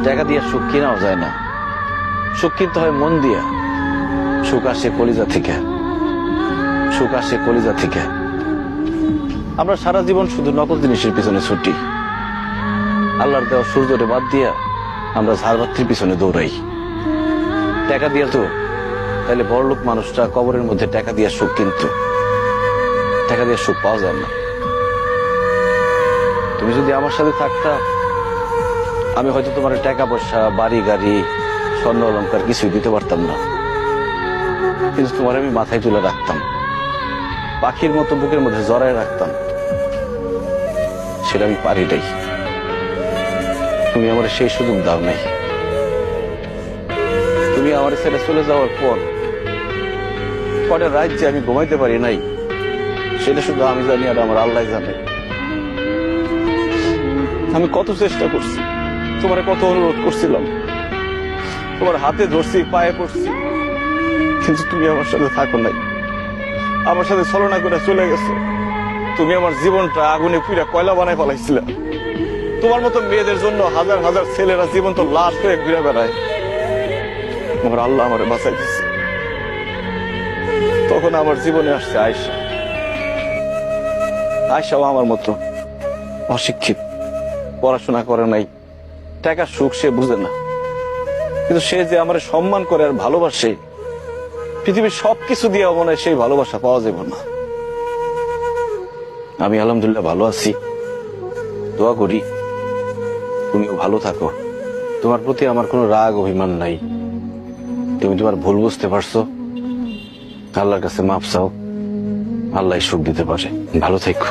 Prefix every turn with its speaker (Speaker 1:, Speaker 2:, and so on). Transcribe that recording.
Speaker 1: টাকা দিয়ে সুখ কিনাও যায় না, সুখ কিনতে হয় মন দিয়া। সুখ আসে কলিজা থেকে, সুখ আসে কলিজা থেকে। আমরা সারা জীবন শুধু নকল জিনিসের পিছনে ছুটি, আল্লাহর দেওয়া সূর্যরে বাদ দিয়া আমরা ঝাড়বাতির পিছনে দৌড়াই। টাকা দিয়া তো তাহলে বড়লোক মানুষটা কবরের মধ্যে টাকা দিয়া সুখ কিনতো, টাকা দিয়ে সুখ পাওয়া যায় না। তুমি যদি আমার সাথে থাকতা, আমি হয়তো তোমার টাকা পয়সা, বাড়ি গাড়ি, স্বর্ণ অলংকার কিছুই দিতে পারতাম না, কিন্তু তোমার আমি মাথায় তুলে রাখতাম, পাখির মতো বুকের মধ্যে জড়ায় রাখতাম। সেটা আমি পারি নাই, তুমি আমার সেই সুযোগ দাও নাই। তুমি আমার ছেড়ে চলে যাওয়ার পর পরের রাত যে আমি ঘুমাইতে পারি নাই, সেটা শুধু আমি জানি আর আমার আল্লাহ জানে। আমি কত চেষ্টা করছি, তোমার কত অনুরোধ করছিলাম, তোমার হাতে ধরছি, পায়ে পড়ছি, কিন্তু তুমি আমার সাথে থাকো নাই, আমার সাথে ছলনা করে চলে গেছো। তুমি আমার জীবনটা আগুনে পুড়া কয়লা বানায় ফেলাইছিলে। তোমার মতো মেয়েদের জন্য হাজার হাজার ছেলেরা জীবন্ত লাশ হয়ে ঘুরে বেড়ায়, আমার আল্লাহ আমার বাঁচাই দিচ্ছে। তখন আমার জীবনে আসছে আয়েশা। আয়েশাও আমার মতো অশিক্ষিত, পড়াশোনা করে নাই, টাকার সুখ সে বুঝে না, কিন্তু সে যে আমার সম্মান করে আর ভালোবাসে, পৃথিবীর সবকিছু দিয়ে মনে হয় সেই ভালোবাসা পাওয়া যাবে না। আমি আলহামদুলিল্লাহ ভালো আছি, দোয়া করি তুমিও ভালো থাকো। তোমার প্রতি আমার কোনো রাগ অভিমান নাই, তুমি তোমার ভুল বুঝতে পারছো, আল্লাহর কাছে মাফ চাও, আল্লাহ সুখ দিতে পারে। ভালো থেকো।